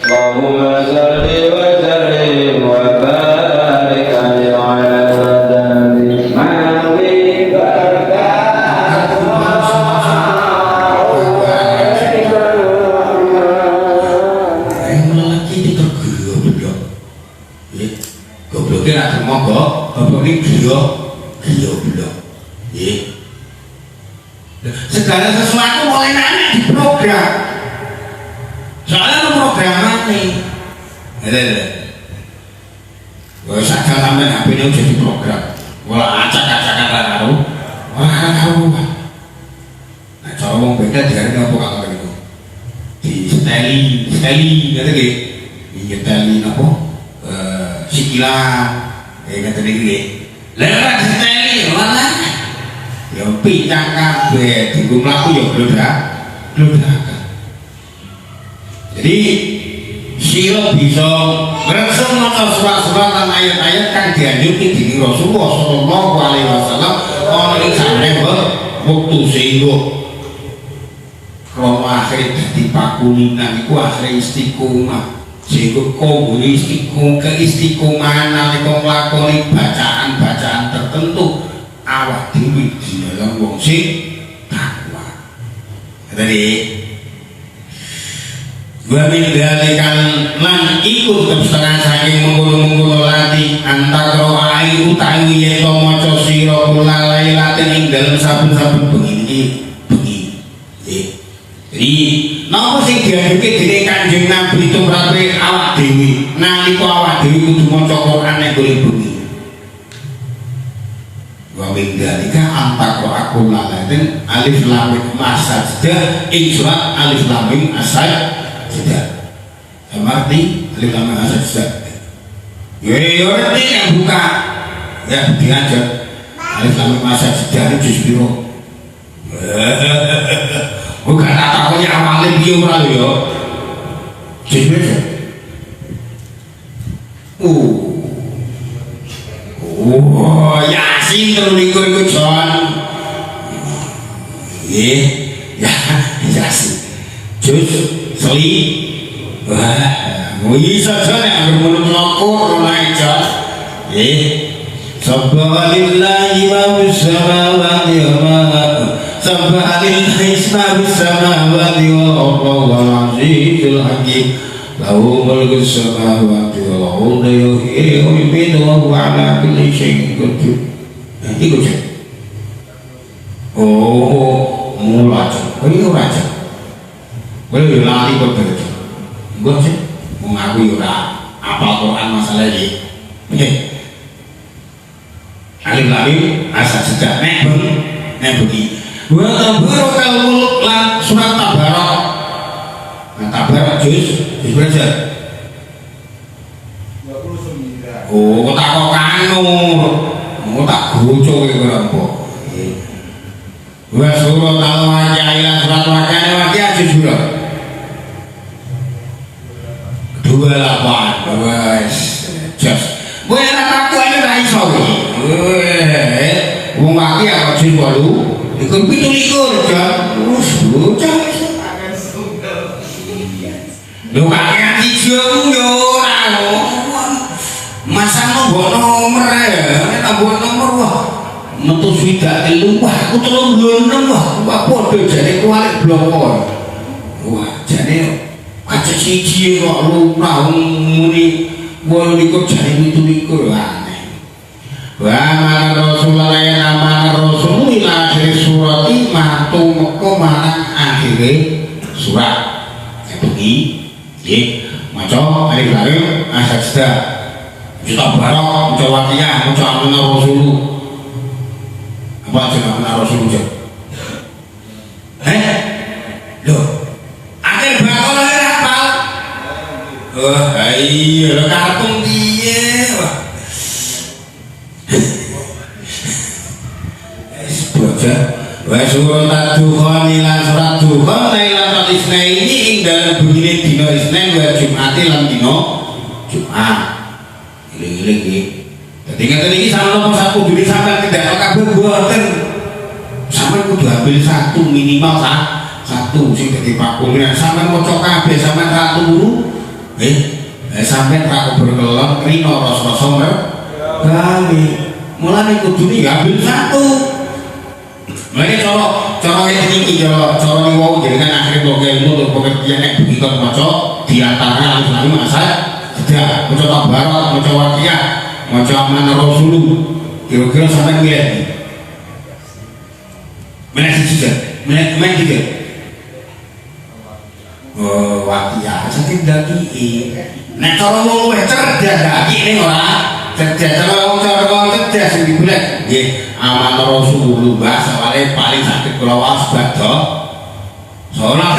Allahumma salli wa sallim wa barik alaihi wa ala alihi mawi barakatuh. Gobloknya nak semoga goblok ini gila blok segala sesuatu mulai nanya di program soalnya itu programan nih gak usah sampai HP ini jadi program wala acak-acakan taruh nah cara orang beda dari apa kalau itu di steli gitu di steli apa sikilan kayak gitu nih lewat steli mana ya pincang kabeh dienggo mlaku ya glodhakan jadi sira bisa ngresem maca surat-surat lan ayat-ayat kang dianjurke dening Rasulullah sallallahu alaihi wasallam ana ing sareng wektu sehingga krono akhir dadi pakulinan iku akhir istiqomah sehingga kanggo keistiqomahan nalika nglakoni bacaan-bacaan tertentu awak dhewe dilalang wong sing takwa. Tadi wa min dzalikan lan iku setengah saking mengkono-mengkono lati antara ai utawi yen to maca sira kula lailatin ing dalem saben-saben bengi. Jadi napa sing diajuke dening Kanjeng Nabi tumrape awak dhewe nalika awak dhewe kudu maca Quran nek bengi. Wa min dzalika antaqra aqul lalatin alif lam mim as-sajdah ing surat alif lam mim as-sajdah. Arti alif lam mim as-sajdah. Ya ngerti yang buka. Ya diajar. Alif lam mim as-sajdah juz piro? Bukan takoknya awale piye ora lho ya. Juz piro? Oh, Yasin terlikur ikut John. Ya, Yasin. Jus, seli. Wah, mui saja nih agar menurut lokur naik John. Subhanallahi wa bisamawati wa subhanallahi ma bisamawati wal azizul hakim. Lahu mulku samawati wal ardi yuhyi wa yumiitu wa huwa ala kulli syai'in qadir. Iku cek. Oh, mulaja. Kowe ora cek. Kowe yo lali kok terus. Engko cek mung aku yo ora apal Quran masalah iki. Nggih. Alif lam mim as-sajdah nek bengi. Wa tabarakal mulk lan surat tabarak. Nah, tabarak juz berapa? 29. Oh, tak kok kanu. Oh, tak gocok iki berapa? Wa surat al-waqiah ila surat waqiah juz berapa? 28. Wes, jos. Kowe ora takut ae ora iso iki. Wong waqiah kok juz 8. Iku 17 jam. Wes, bocah. Lho kakek dijung yo ora lho. Masa nombok nomor ya, nek tambah nomor wah. Metu swidak 3 wah aku 36 wah padha jane kualik bloko. Wah, jane kaca siji kok lumrah muni 28 jane 27 aneh. Wa man Rasulullah nama Rasulullah akhir surat matu meko marang akhire surat. Bengi maca alif lam mim as-sajdah juta barok maca waqiah maca amana rasul apa jeneng amana rasul lho akhir bakal hafal iya kartung piye wah bocah wa surat Dukhan lan surat Dukhan lailatul isnaini ing dalem begini dina Isnin wa Jumati lan dina Jumat. Iling-iling iki. Dadi ngeten iki sampeyan satu diri sampeyan tidak kabeh mboten. Sampeyan kudu ambil satu minimal satu sing dadi pakulinan sampeyan maca kabeh sampeyan satu sampai tak berkelon rino ros-roso kami mulai kudune ambil satu. Mulai cara ini cara ini wow jadi kan akhirnya blok ilmu untuk pengertian yang begitu maco diantaranya langsung masa tidak maco tabarat maco wakiyah maco amanah rasulu kira-kira sampai ngeliat menit tiga wakiyah sakit daki nek cara wong cerdas daki ini orang cerdas cara cerdas yang dibulat amanah Rasulullah soalnya paling sakit kalau wasbat toh soalnya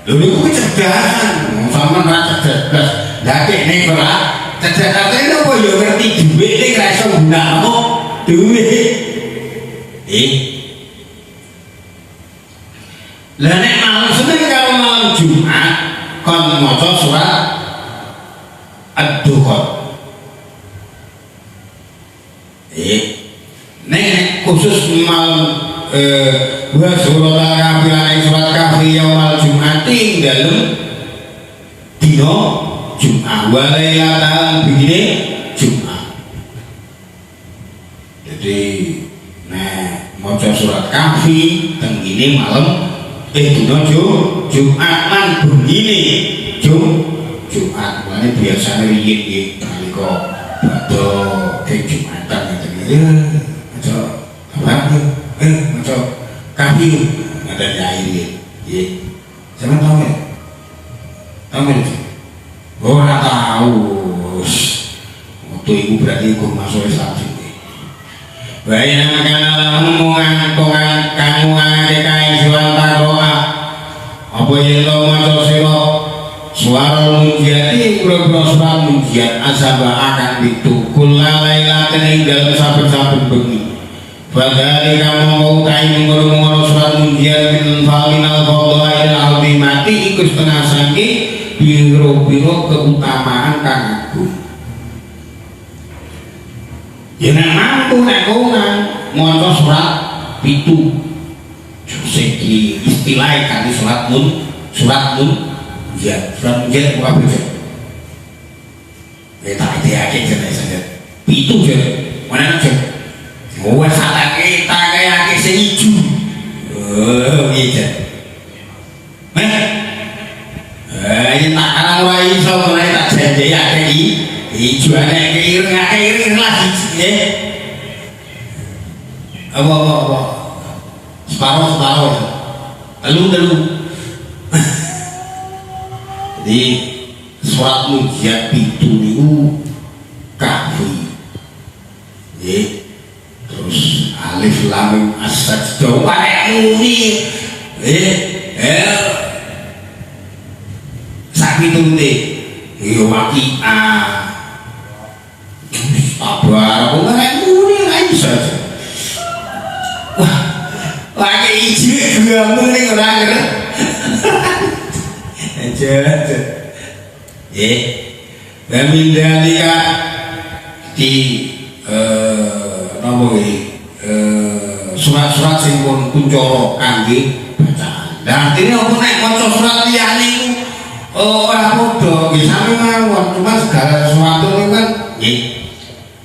dulu itu kecerdasan sama nggak cerdas daki ini kalau cerdas itu apa ya ngerti duit ini ngerasa guna apa duit lah nek malam Senin kalau malam Jumat kon maca surat Ad-Dukhan nek khusus malam wa surat kafiran surat kafir yaumal Jum'ati dalem dino Jumat wa lailatan begini Jumat. Jadi nek maca surat kafi teng ini malam dino Jumat lan begini Jumat mana biasanya riyin nalika badhe ke Jumatan ngeten maca apa maca kafi ngaten air nggih sampeyan tahu ya ora tahu waktu ibu berarti iku masuk Islam sini bayang kamu kamu ngadakan suara taroa apa yang lo maca sira suara munjiati bro-bro suara munjiat asaba akan ditukul lalailaten ing dalam saben-saben bengi padahal kamu mau kain mengurung-urung suara munjiat min falinal fadha ila al-dimati iku setengah sangi biro-biro keutamaan kang agung jangan mampu nekongan maca surat pitu segi istilah kali surat mun ya surat munjiat bukan berbeda tak ide-ide jenis saja pitu je mana aja gua salah kita kayak kese hijau iya ini tak kalah wai so mulai tak janji ya kayak hijau ada keiring lagi apa separuh telu jadi surat munjiat pitu niku kafi terus alif lam mim as-sajdah pakai muni sakit turute yo waqi'ah sabar aku pakai muni aja saja wah pakai ijik gamu ning ora ngerti aja dan dalika di nomor surat-surat sing pun kuncara kangge bacaan. Dan artinya apa nek maca surat liyane iku ora padha nggih sami mawon, cuma segala sesuatu niku kan nggih.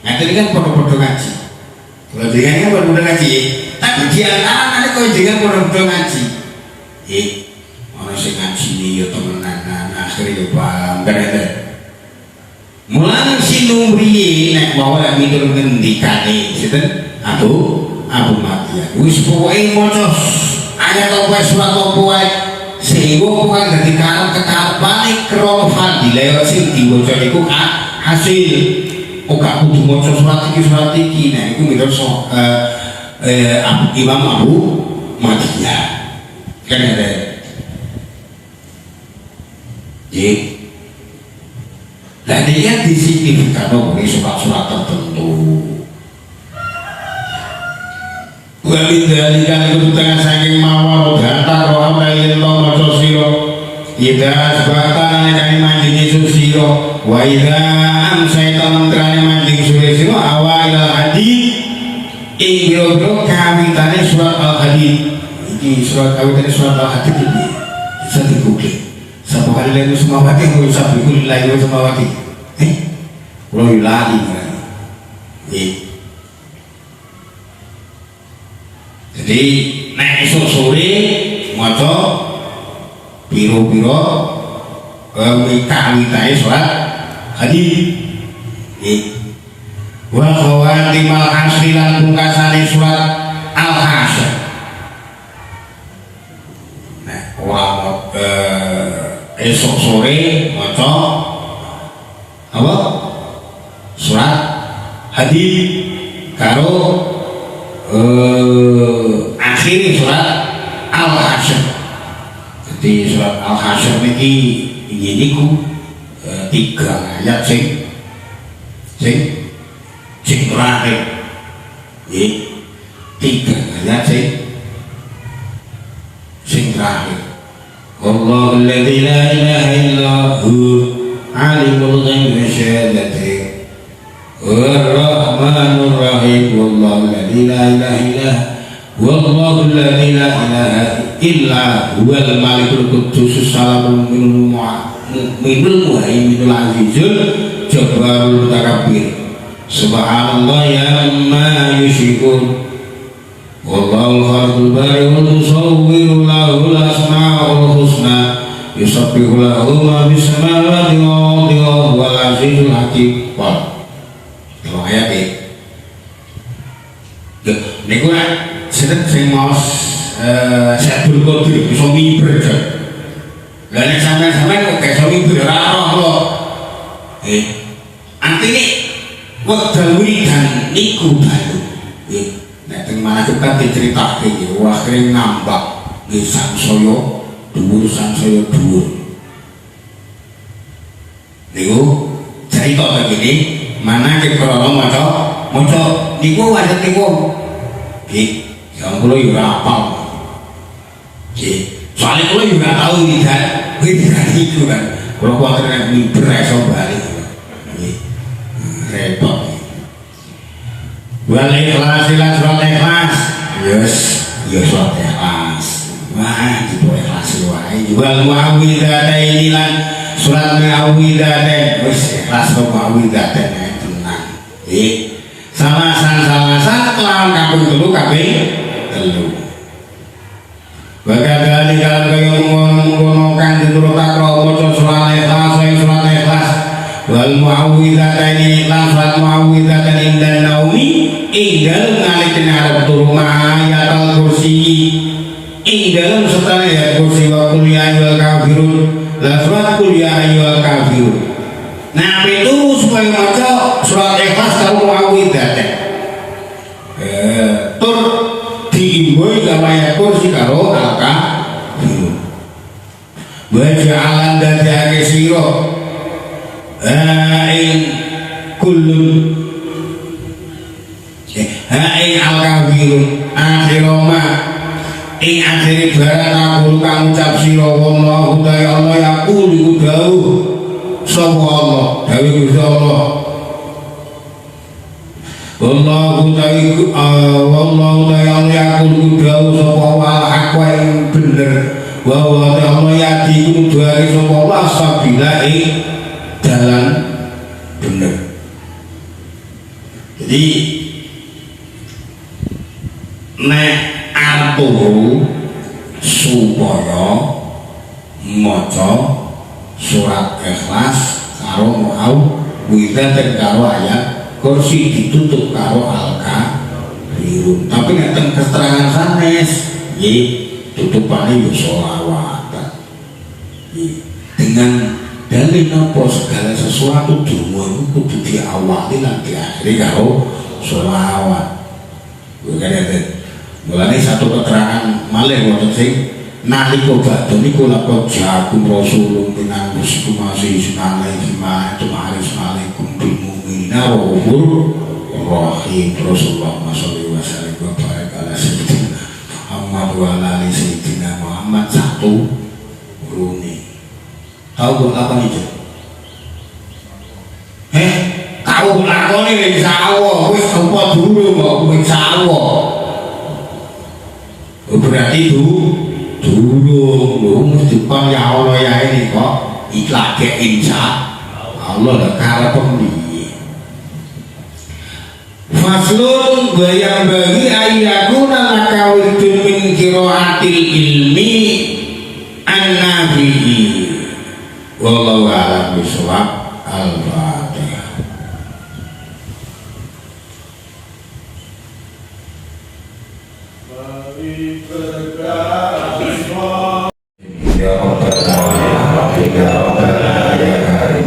Ngaten kan padha-padha ngaji. Kalau jenengan kan padha ngaji, tapi di antara kok jenengan padha ngaji. Nggih. Ana sing ngajine ya temenan akhire paham kan eta. Mulan sinu mriye nek mau lek mitur ngendikane sinten Abu Matian. Wis pokoke maca ayat apa surat apa wae sehingga bukan dadi kekarepane krana fadilah sing diwaca iku hasil ora kudu maca surat iki nek iku mitur Imam Abu Matian. Kan ada dan dia disignifikan oleh surat-surat tertentu. Wa min dzalika kebutuhan saking mawar data roh bayin lo maca sira ida asbatan kami manjing sira wa ida amsayta mantrane manjing sira awal hadid ing biro kawitane surat al-hadid iki surat kawitane surat al-hadid iki satu buku sapa kali lelu semawati kok sabiku lillahi wa semawati kula lali jadi nek esuk sore maca piro-piro kawitae salat hadis wa khawatimal asri lan pungkasane surat al-hasyr nek ora esok sore maca apa surat hadid karo akhir surat al-hasyr. Jadi surat al-hasyr niki niku 3 ayat sing terakhir. Nggih, 3 ayat sing terakhir. Allahul ladzi la ilaha illa hu alimul ghaibi wasyahadati ar-rahmanur rahim wallahul ladzi la ilaha illa wallahul ladzi la ilaha illa huwal malikul quddus salamul mu'minul muhaiminul azizul jabbarul mutakabbir subhanallah ya amma yusyrikun wallahul khaliqul bari'ul musawwirul lahul asmaul husna yusabbihu lahu ma fis samawati wal ardi wa huwal azizul hakim. Kalau ayat iki niku sinten sing maos Syaikhul Qadir iso miber aja. Lah nek sampean kok iso miber ora roh kok. Artine wekdal wiridan niku balu. Nek teng manajat kan diceritake iki akhire ngambak nggih sansaya dhuwur. Niku cerita begini mana ke krana maca niku wajib niku nggih yang kula yo ora apal nggih soalnya kula yo ora tau wiridan iku kan kula kuwatir nek miber iso bali nggih repot wal ikhlas lan surat ikhlas ya surat ikhlas wah gitu ikhlas wae wal muawwidzatain lan surat muawwidzatain wis ikhlas muawwidzatain salasan lawan kaping 3 Bagada di dalam kaya menggunakan diturutkan maca surat ikhlas wal muawwidzatain lan surat muawwidzatain dan naumi dalam ngalikin arep turu ayatul kursi dalam setane ya kursi wa qul ya ayyuhal kafirun lan surat qul ya ayyuhal kafirun. Nah itu supaya maca surat ikhlas karo muawwidzatain tur diimboi karo ayat kursi karo al-kafirun waja'alan dadake sira ing kullun ing al-kafirun akhiroma ing akhiri barang kabul kang ucap sira wallahu ta'ala Allah yaqul iku dawuh sapa Allah dawuh Gusti Allah wallahu ta'ala yaqul dawuh sapa wa haqqa ing bener wa wa ta'ala yati kudu dari sapa Allah sabila ing dalan bener. Jadi nek atur supaya maca surat ikhlas karo muawwidzatain karo ayat kursi ditutup karo al-kafirun. Tapi nek teng keterangan sanes nggih tutupane yo sholawatan. Dengan dalil napa segala sesuatu donga iku kudu diawali lan diakhiri karo sholawat. Bukan mulane satu keterangan malih wonten sing nalika badhe niku laqad ja'akum rasulun min anfusikum azizun 'alaihi ma antum bil mu'minina raufur rahim. Rasulullah sallallahu alaihi wa sallam ala sayyidina Muhammad wa ala ali sayyidina Muhammad satu runi. Tahu kok apa itu? Tahu lakone wis sawo, wis apa dulu kok wis sawo. Berarti dulu durung mesti kon ya Allah ya ini kok iklake insya Allah lah karepem piye. Faslun bayang bagi ayyakuna lakawidun min qiraatil ilmi an-nafi'i wallahu a'lam bishawab. Al-Fatihah. Ya Rabbana ya Rabbana ya Karim